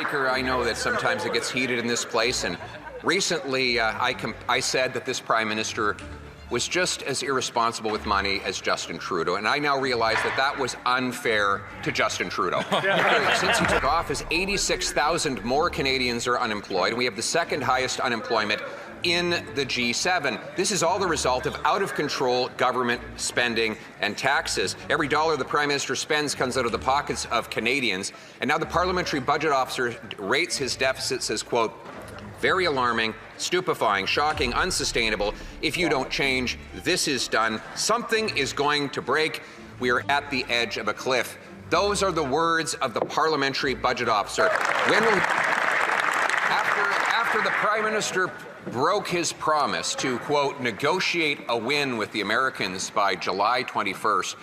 Speaker, I know that sometimes it gets heated in this place, and recently I said that this Prime Minister was just as irresponsible with money as Justin Trudeau, and I now realize that that was unfair to Justin Trudeau. Since he took office, 86,000 more Canadians are unemployed, and we have the second highest unemployment in the G7. This is all the result of out-of-control government spending and taxes. Every dollar the Prime Minister spends comes out of the pockets of Canadians, and now the Parliamentary Budget Officer rates his deficits as, quote, very alarming, stupefying, shocking, unsustainable. If you don't change, this is done. Something is going to break. We are at the edge of a cliff. Those are the words of the Parliamentary Budget Officer. When will after the Prime Minister broke his promise to, quote, negotiate a win with the Americans by July 21st,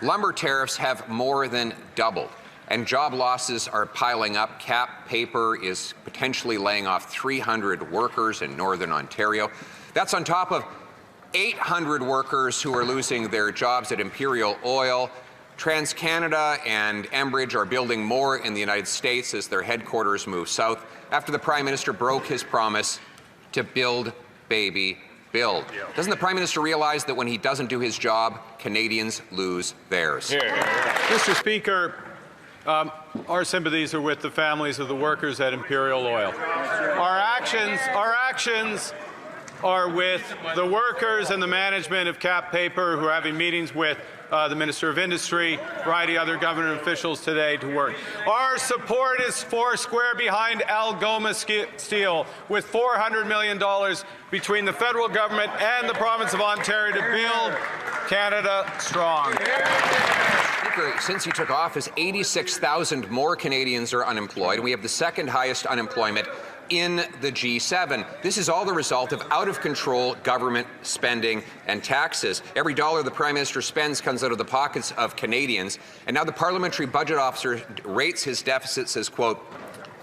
lumber tariffs have more than doubled, and job losses are piling up. Cap Paper is potentially laying off 300 workers in Northern Ontario. That's on top of 800 workers who are losing their jobs at Imperial Oil. TransCanada and Enbridge are building more in the United States as their headquarters move south after the Prime Minister broke his promise to build, baby, build. Doesn't the Prime Minister realize that when he doesn't do his job, Canadians lose theirs? Mr. Speaker, our sympathies are with the families of the workers at Imperial Oil. Our actions are with the workers and the management of Cap Paper, who are having meetings with the Minister of Industry, a variety of other government officials today to work. Our support is foursquare behind Algoma Steel, with $400 million between the federal government and the province of Ontario to build Canada strong. Since he took office, 86,000 more Canadians are unemployed. We have the second highest unemployment in the G7. This is all the result of out-of-control government spending and taxes. Every dollar the Prime Minister spends comes out of the pockets of Canadians, and now the Parliamentary Budget Officer rates his deficits as, quote,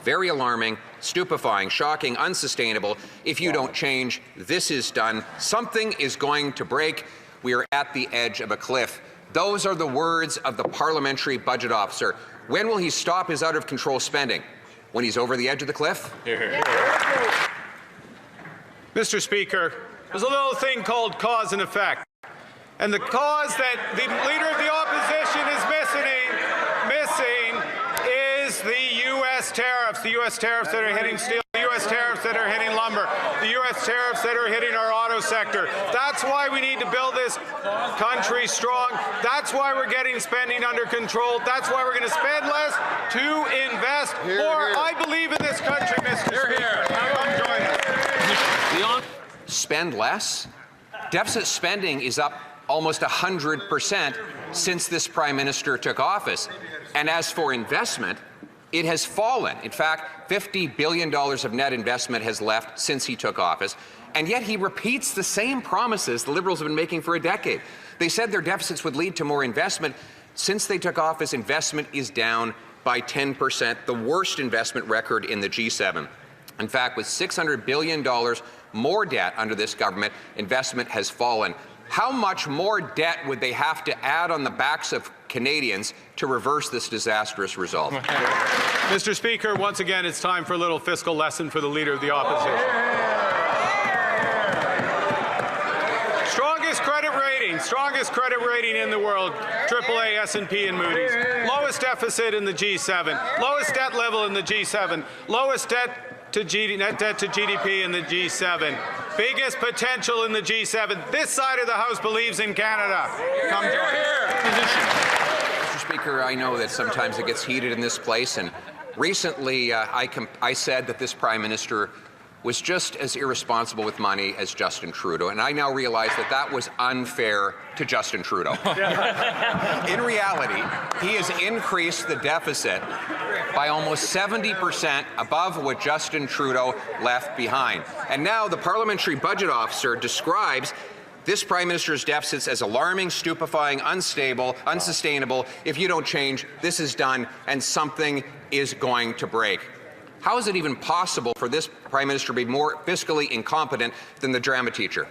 very alarming, stupefying, shocking, unsustainable. If you don't change, this is done. Something is going to break. We are at the edge of a cliff. Those are the words of the Parliamentary Budget Officer. When will he stop his out-of-control spending? When he's over the edge of the cliff? Mr. Speaker, there's a little thing called cause and effect. And the cause that the Leader of the Opposition is missing is the U.S. tariffs. The U.S. tariffs that are hitting steel, the U.S. tariffs that are hitting lumber, the U.S. tariffs that are hitting our auto sector. That's why we need to build this country strong. That's why we're getting spending under control. That's why we're going to spend less to invest more. I believe in this country, Mr. Speaker. Come join us. Spend less? Deficit spending is up almost 100% since this Prime Minister took office. And as for investment, it has fallen. In fact, $50 billion of net investment has left since he took office, and yet he repeats the same promises the Liberals have been making for a decade. They said their deficits would lead to more investment. Since they took office, investment is down by 10%, the worst investment record in the G7. In fact, with $600 billion more debt under this government, investment has fallen. How much more debt would they have to add on the backs of Canadians to reverse this disastrous result? Mr. Speaker, once again, it's time for a little fiscal lesson for the Leader of the Opposition. Strongest credit rating in the world, AAA, S&P, and Moody's. Lowest deficit in the G7. Lowest debt level in the G7. Lowest net debt to GDP in the G7. Biggest potential in the G7. This side of the House believes in Canada. Come join us. Mr. Speaker, I know that sometimes it gets heated in this place, and recently I said that this Prime Minister was just as irresponsible with money as Justin Trudeau, and I now realize that that was unfair to Justin Trudeau. In reality, he has increased the deficit by almost 70% above what Justin Trudeau left behind. And now the Parliamentary Budget Officer describes this Prime Minister's deficits as alarming, stupefying, unstable, unsustainable. If you don't change, this is done, and something is going to break. How is it even possible for this Prime Minister to be more fiscally incompetent than the drama teacher?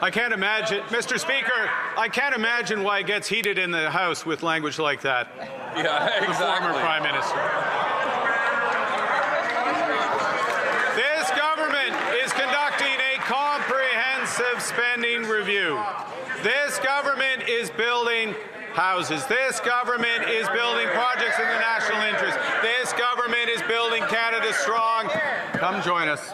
I can't imagine, Mr. Speaker, I can't imagine why it gets heated in the House with language like that. Yeah, exactly. The former Prime Minister. houses. This government is building projects in the national interest. This government is building Canada strong. Come join us.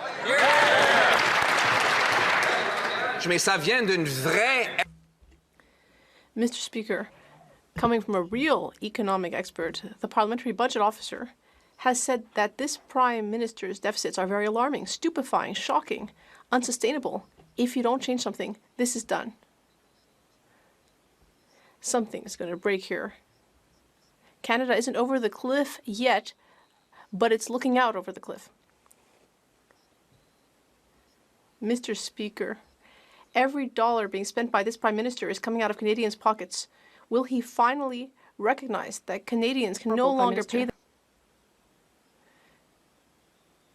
Mais ça vient d'une vraie... Mr. Speaker, coming from a real economic expert, the Parliamentary Budget Officer has said that this Prime Minister's deficits are very alarming, stupefying, shocking, unsustainable. If you don't change something, this is done. Something is going to break here. Canada isn't over the cliff yet, but it's looking out over the cliff. Mr. Speaker, every dollar being spent by this Prime Minister is coming out of Canadians' pockets. Will he finally recognize that Canadians can no longer pay them?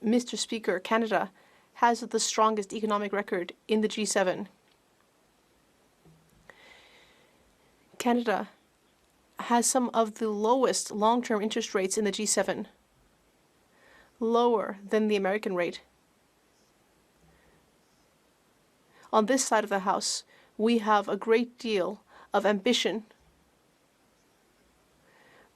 Mr. Speaker, Canada has the strongest economic record in the G7. Canada has some of the lowest long-term interest rates in the G7, lower than the American rate. On this side of the House, we have a great deal of ambition.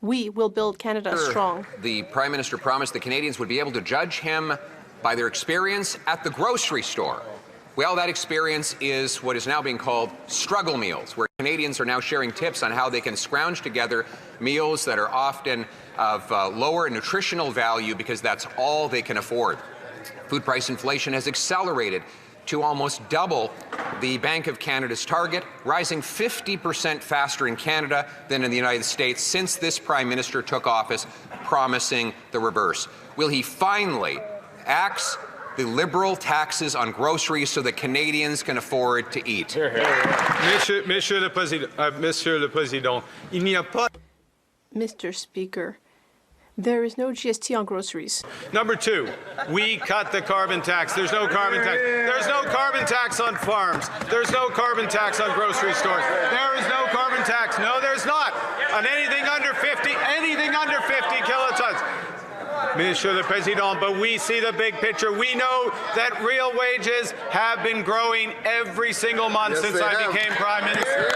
We will build Canada strong. The Prime Minister promised the Canadians would be able to judge him by their experience at the grocery store. Well, that experience is what is now being called struggle meals, where Canadians are now sharing tips on how they can scrounge together meals that are often of lower nutritional value because that's all they can afford. Food price inflation has accelerated to almost double the Bank of Canada's target, rising 50% faster in Canada than in the United States since this Prime Minister took office, promising the reverse. Will he finally axe the Liberal taxes on groceries so that Canadians can afford to eat? Monsieur le Président, il n'y a pas... Mr. Speaker, there is no GST on groceries. Number two, we cut the carbon tax. There's no carbon tax. There's no carbon tax on farms. There's no carbon tax on grocery stores. There is no carbon tax. No, there's not. On anything under 50 kilotons. Monsieur le Président, but we see the big picture. We know that real wages have been growing every single month since I became Prime Minister.